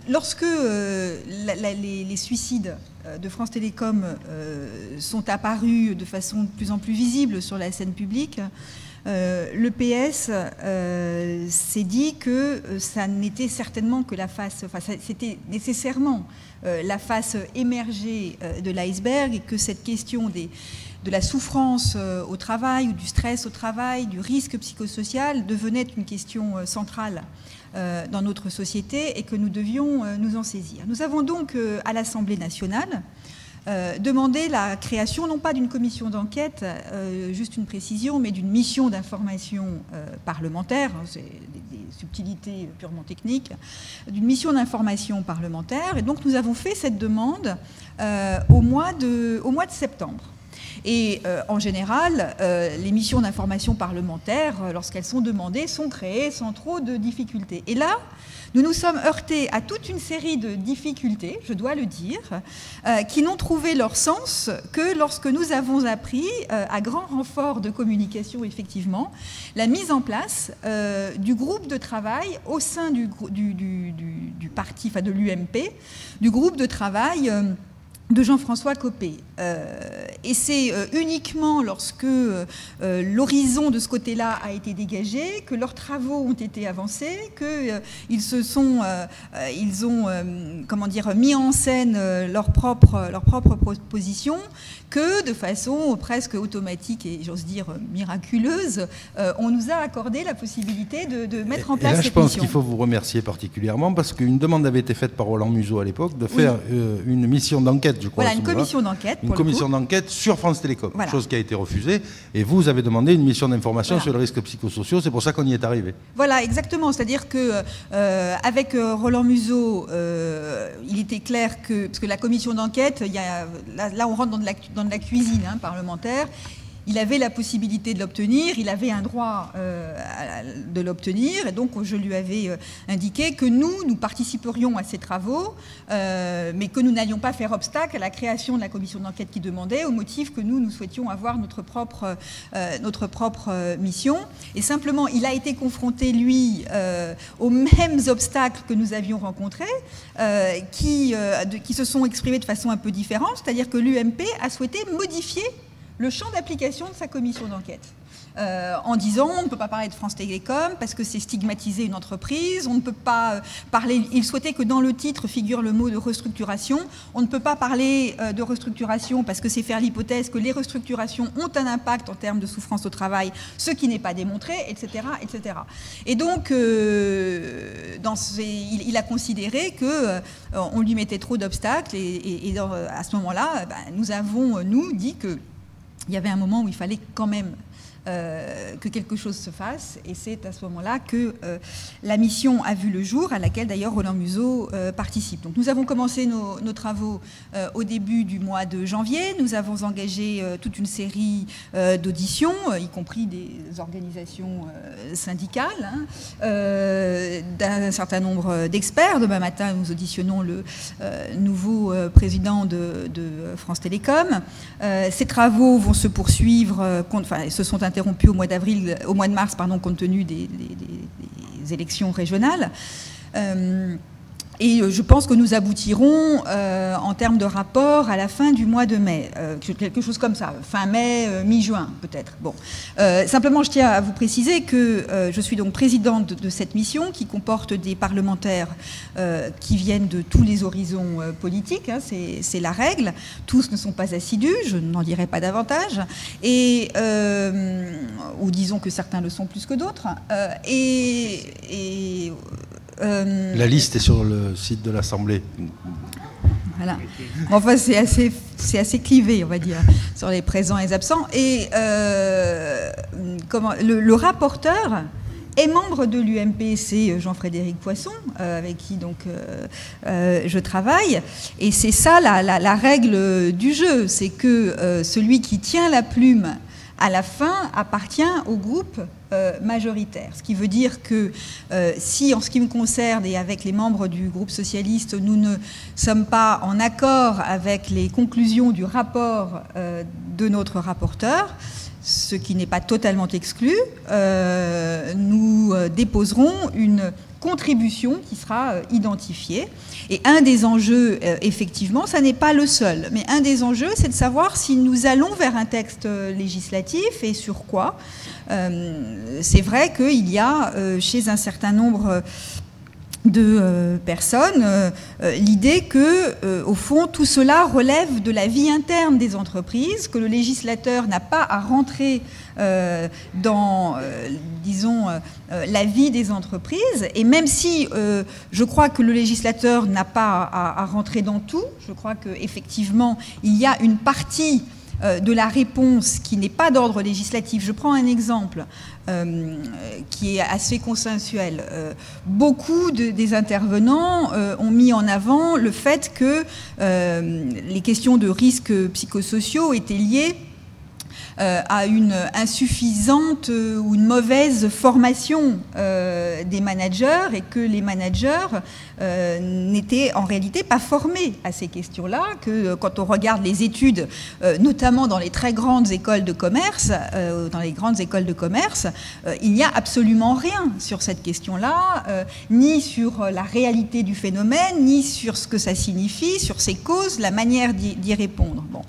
lorsque les suicides de France Télécom sont apparus de façon de plus en plus visible sur la scène publique, le PS s'est dit que ça n'était certainement que la face, enfin c'était nécessairement la face émergée de l'iceberg, et que cette question de la souffrance au travail ou du stress au travail, du risque psychosocial devenait une question centrale dans notre société et que nous devions nous en saisir. Nous avons donc à l'Assemblée nationale demandé la création non pas d'une commission d'enquête, juste une précision, mais d'une mission d'information parlementaire, c'est des subtilités purement techniques, d'une mission d'information parlementaire. Et donc nous avons fait cette demande au mois de septembre. Et en général, les missions d'information parlementaire, lorsqu'elles sont demandées, sont créées sans trop de difficultés. Et là, nous nous sommes heurtés à toute une série de difficultés, je dois le dire, qui n'ont trouvé leur sens que lorsque nous avons appris, à grand renfort de communication effectivement, la mise en place du groupe de travail au sein du parti, enfin de l'UMP, du groupe de travail de Jean-François Copé. Et c'est uniquement lorsque l'horizon de ce côté-là a été dégagé, que leurs travaux ont été avancés, qu'ils ont comment dire, mis en scène leurs propres propositions, que de façon presque automatique et j'ose dire miraculeuse, on nous a accordé la possibilité de mettre en place cette mission. Je pense qu'il faut vous remercier particulièrement parce qu'une demande avait été faite par Roland Museau à l'époque de faire une mission d'enquête, je crois. Voilà, une commission d'enquête. Une commission d'enquête sur France Télécom, voilà. Chose qui a été refusée. Et vous avez demandé une mission d'information voilà. Sur les risques psychosociaux. C'est pour ça qu'on y est arrivé. Voilà, exactement. C'est-à-dire que avec Roland Museau, il était clair que parce que la commission d'enquête, là on rentre dans de la cuisine parlementaire. Il avait la possibilité de l'obtenir, il avait un droit de l'obtenir, et donc je lui avais indiqué que nous participerions à ces travaux, mais que nous n'allions pas faire obstacle à la création de la commission d'enquête qui demandait, au motif que nous souhaitions avoir notre propre mission. Et simplement, il a été confronté, lui, aux mêmes obstacles que nous avions rencontrés, qui se sont exprimés de façon un peu différente, c'est-à-dire que l'UMP a souhaité modifier le champ d'application de sa commission d'enquête, en disant on ne peut pas parler de France Télécom parce que c'est stigmatiser une entreprise, on ne peut pas parler, il souhaitait que dans le titre figure le mot de restructuration, on ne peut pas parler de restructuration parce que c'est faire l'hypothèse que les restructurations ont un impact en termes de souffrance au travail, ce qui n'est pas démontré, etc. etc. Et donc, il a considéré qu'on lui mettait trop d'obstacles et à ce moment-là, nous avons, dit que il y avait un moment où il fallait quand même que quelque chose se fasse, et c'est à ce moment-là que la mission a vu le jour, à laquelle d'ailleurs Roland Museau participe. Donc nous avons commencé nos travaux au début du mois de janvier, nous avons engagé toute une série d'auditions, y compris des organisations syndicales, d'un certain nombre d'experts. Demain matin, nous auditionnons le nouveau président de France Télécom. Ces travaux vont se poursuivre, se sont interrompus au mois de mars, compte tenu des élections régionales. Et je pense que nous aboutirons en termes de rapport à la fin du mois de mai, quelque chose comme ça, fin mai, mi-juin peut-être. Bon. Simplement, je tiens à vous préciser que je suis donc présidente de cette mission qui comporte des parlementaires qui viennent de tous les horizons politiques, c'est la règle. Tous ne sont pas assidus, je n'en dirai pas davantage, ou disons que certains le sont plus que d'autres. La liste est sur le site de l'Assemblée. Voilà. Enfin, c'est assez clivé, on va dire, sur les présents et les absents. Et le rapporteur est membre de l'UMP, c'est Jean-Frédéric Poisson, avec qui donc je travaille. Et c'est ça la règle du jeu, c'est que celui qui tient la plume à la fin appartient au groupe majoritaire. Ce qui veut dire que si, en ce qui me concerne et avec les membres du groupe socialiste, nous ne sommes pas en accord avec les conclusions du rapport de notre rapporteur, ce qui n'est pas totalement exclu, nous déposerons une contribution qui sera identifiée. Et un des enjeux, effectivement, ça n'est pas le seul, mais un des enjeux, c'est de savoir si nous allons vers un texte législatif et sur quoi. C'est vrai qu'il y a chez un certain nombre de personnes l'idée que, au fond, tout cela relève de la vie interne des entreprises, que le législateur n'a pas à rentrer dans, disons, la vie des entreprises. Et même si je crois que le législateur n'a pas à rentrer dans tout, je crois qu'effectivement, il y a une partie de la réponse qui n'est pas d'ordre législatif. Je prends un exemple qui est assez consensuel. Beaucoup des intervenants ont mis en avant le fait que les questions de risques psychosociaux étaient liées à une insuffisante ou une mauvaise formation des managers et que les managers n'étaient en réalité pas formés à ces questions-là, que quand on regarde les études, notamment dans les très grandes écoles de commerce, il n'y a absolument rien sur cette question-là, ni sur la réalité du phénomène, ni sur ce que ça signifie, sur ses causes, la manière d'y répondre. Bon.